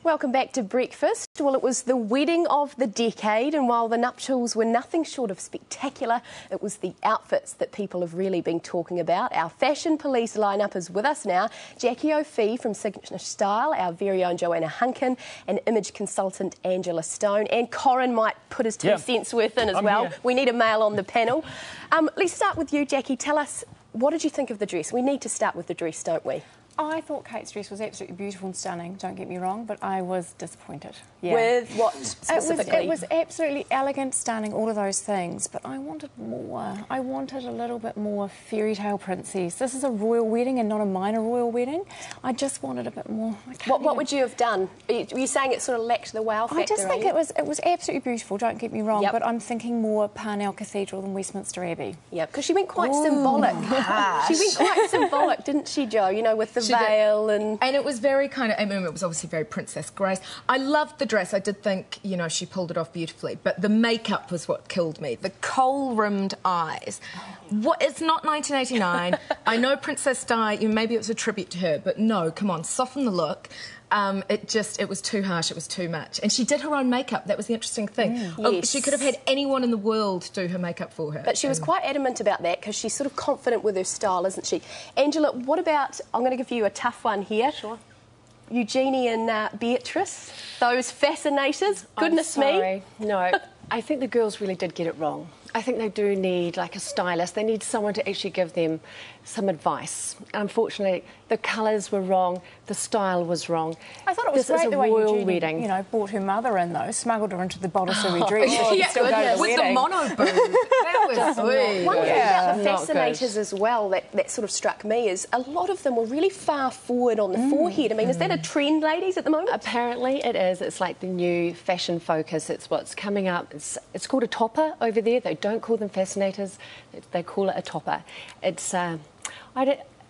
Welcome back to Breakfast. Well, it was the wedding of the decade, and while the nuptials were nothing short of spectacular, it was the outfits that people have really been talking about. Our fashion police lineup is with us now. Jackie O'Fee from Signature Style, our very own Joanna Hunkin, and image consultant Angela Stone, and Corin might put his 2 cents worth in as well. Here. We need a male on the panel. Let's start with you, Jackie. Tell us, what did you think of the dress? We need to start with the dress, don't we? I thought Kate's dress was absolutely beautiful and stunning, don't get me wrong, but I was disappointed. Yeah. With what specifically? It was absolutely elegant, stunning, all of those things, but I wanted more. I wanted a little bit more fairy tale princess. This is a royal wedding and not a minor royal wedding. I just wanted a bit more. What would you have done? Were you saying it sort of lacked the wow factor? I just think it was absolutely beautiful, don't get me wrong, but I'm thinking more Parnell Cathedral than Westminster Abbey. Yeah, because she went quite symbolic. She went quite symbolic, didn't she, Jo? You know, with the veil and it was very kind of, I mean, it was obviously very Princess Grace. I loved the dress. I did think, you know, she pulled it off beautifully, but the makeup was what killed me. The kohl-rimmed eyes. What? It's not 1989. I know Princess Di, maybe it was a tribute to her, but no, come on, soften the look. It was too harsh, it was too much. And she did her own makeup, that was the interesting thing. Yes. She could have had anyone in the world do her makeup for her. But she was quite adamant about that because she's sort of confident with her style, isn't she? Angela, what about, I'm going to give you a tough one here. Sure. Eugenie and Beatrice, those fascinators, goodness me. No, I think the girls really did get it wrong. I think they do need, like, a stylist. They need someone to actually give them some advice. Unfortunately, the colours were wrong, the style was wrong. I thought it was this great is a the way royal Eugenie, wedding. you know, brought her mother in, though, smuggled her into the Botticelli dress. So she could still go to the with wedding. the mono boob. That was sweet. One thing about the Not fascinators as well that sort of struck me is a lot of them were really far forward on the forehead. I mean, is that a trend, ladies, at the moment? Apparently it is. It's like the new fashion focus. It's what's coming up. It's called a topper over there. They don't call them fascinators. They call it a topper. It's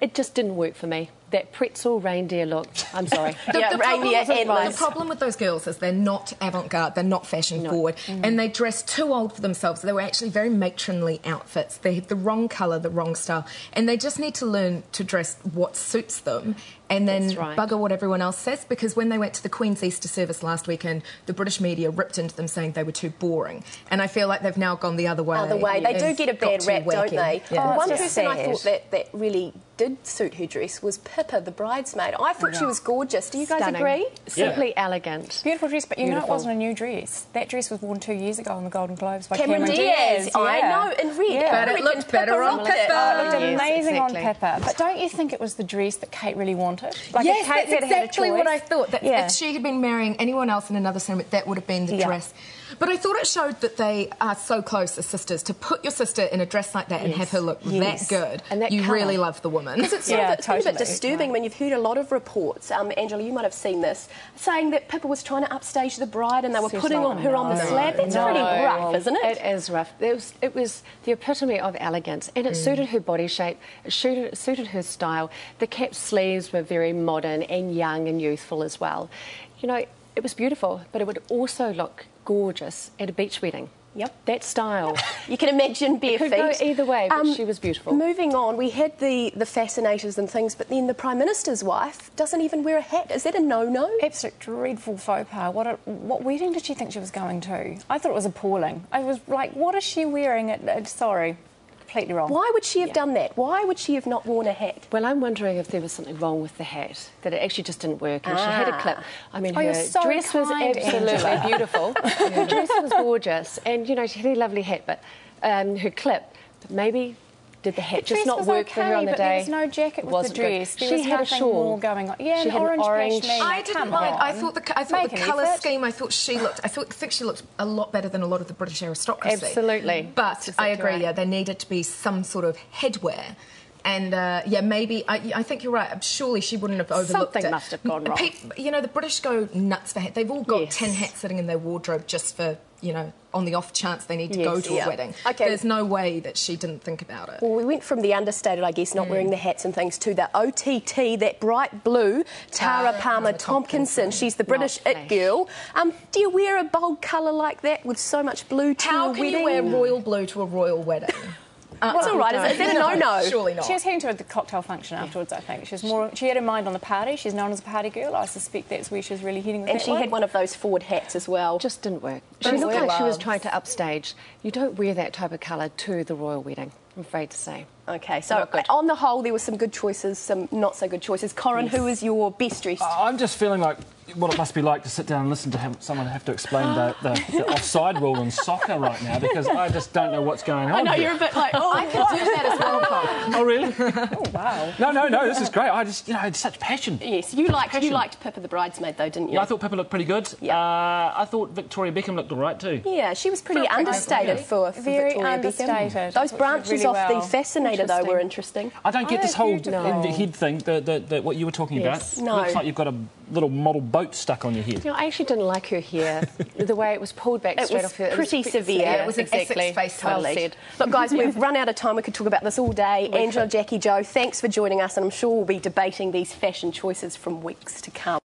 it just didn't work for me. That pretzel reindeer look. I'm sorry. The problem with those girls is they're not avant-garde, they're not fashion-forward, and they dress too old for themselves. They were actually very matronly outfits. They had the wrong colour, the wrong style, and they just need to learn to dress what suits them and then bugger what everyone else says, because when they went to the Queen's Easter service last weekend, the British media ripped into them saying they were too boring, and I feel like they've now gone the other way. They do get a bad rap, don't they? Yeah. One person I thought that really did suit her dress was Pippa, the bridesmaid. I thought she was gorgeous. Do you guys agree? Simply elegant. Beautiful dress, but you know it wasn't a new dress. That dress was worn 2 years ago on the Golden Globes by Cameron Diaz. I know, in red. But it looked better on Pippa. It looked amazing on Pippa. But don't you think it was the dress that Kate really wanted? Like, yes, if Kate that's had exactly had a choice, what I thought. That if she had been marrying anyone else in another cinema, that would have been the dress. But I thought it showed that they are so close as sisters. To put your sister in a dress like that and have her look that good, and that you really love the woman. Because it's a bit disturbing when you've heard a lot of reports, Angela, you might have seen this, saying that Pippa was trying to upstage the bride and they were putting her on the slab. That's pretty rough, isn't it? It is rough. It was the epitome of elegance, and it suited her body shape, it suited her style. The cap sleeves were very modern and young and youthful as well. You know, it was beautiful, but it would also look gorgeous at a beach wedding. Yep. That style. You can imagine bare feet. It could go either way, but she was beautiful. Moving on, we had the fascinators and things, but then the Prime Minister's wife doesn't even wear a hat. Is that a no-no? Absolute dreadful faux pas. What wedding did she think she was going to? I thought it was appalling. I was like, what is she wearing? Sorry. Completely wrong. Why would she have done that? Why would she have not worn a hat? Well, I'm wondering if there was something wrong with the hat, that it actually just didn't work, and she had a clip. I mean, her dress was absolutely beautiful. Her dress was gorgeous, and, you know, she had a lovely hat, but her clip, maybe did the hat just not work for her on the day? There was no jacket with the dress. She had a shawl. More going on. Yeah, she had an orange. I didn't mind. I thought the colour scheme. I think she looked a lot better than a lot of the British aristocracy. Absolutely. But I agree. Yeah, there needed to be some sort of headwear. And, maybe, I think you're right, surely she wouldn't have overlooked it. Something must have gone wrong. You know, the British go nuts for hats. They've all got 10 hats sitting in their wardrobe just for, you know, on the off chance they need to go to a wedding. Okay. There's no way that she didn't think about it. Well, we went from the understated, I guess, not wearing the hats and things, to the OTT, that bright blue, Tara Palmer Tompkinson. She's the British it girl. Do you wear a bold colour like that with so much blue to a wedding? How can you wear royal blue to a royal wedding? It's all right. Is that a no-no? Surely not. She was heading to the cocktail function afterwards, I think. She had her mind on the party. She's known as a party girl. I suspect that's where she was really heading with And she had one of those forward hats as well. Just didn't work. She looked like she was trying to upstage. You don't wear that type of colour to the royal wedding, I'm afraid to say. OK, so on the whole, there were some good choices, some not so good choices. Corin, who is your best dressed? I'm just feeling like what it must be like to sit down and listen to someone have to explain the offside rule in soccer right now, because I just don't know what's going on. I know, here. you're a bit like, oh, I could do that as well, Corin. Oh, really? Oh, wow. No, this is great. I just, I had such passion. Yes, you liked Pippa the bridesmaid, though, didn't you? Yeah, I thought Pippa looked pretty good. Yeah. I thought Victoria Beckham looked all right, too. Yeah, she was pretty understated for Very Victoria understated. Beckham. Those branches really off well. the Fascinator, though, were interesting. I don't get this whole in beautiful. the head thing, what you were talking Yes. about. No. Looks like you've got a little model boat stuck on your head. You know, I actually didn't like her hair, the way it was pulled back straight off her. It was pretty severe. Yeah, it was an exactly. Essex face Well totally. said. Look, guys, we've run out of time. We could talk about this all day. Angela, Jackie, Joe, thanks for joining us, and I'm sure we'll be debating these fashion choices from weeks to come.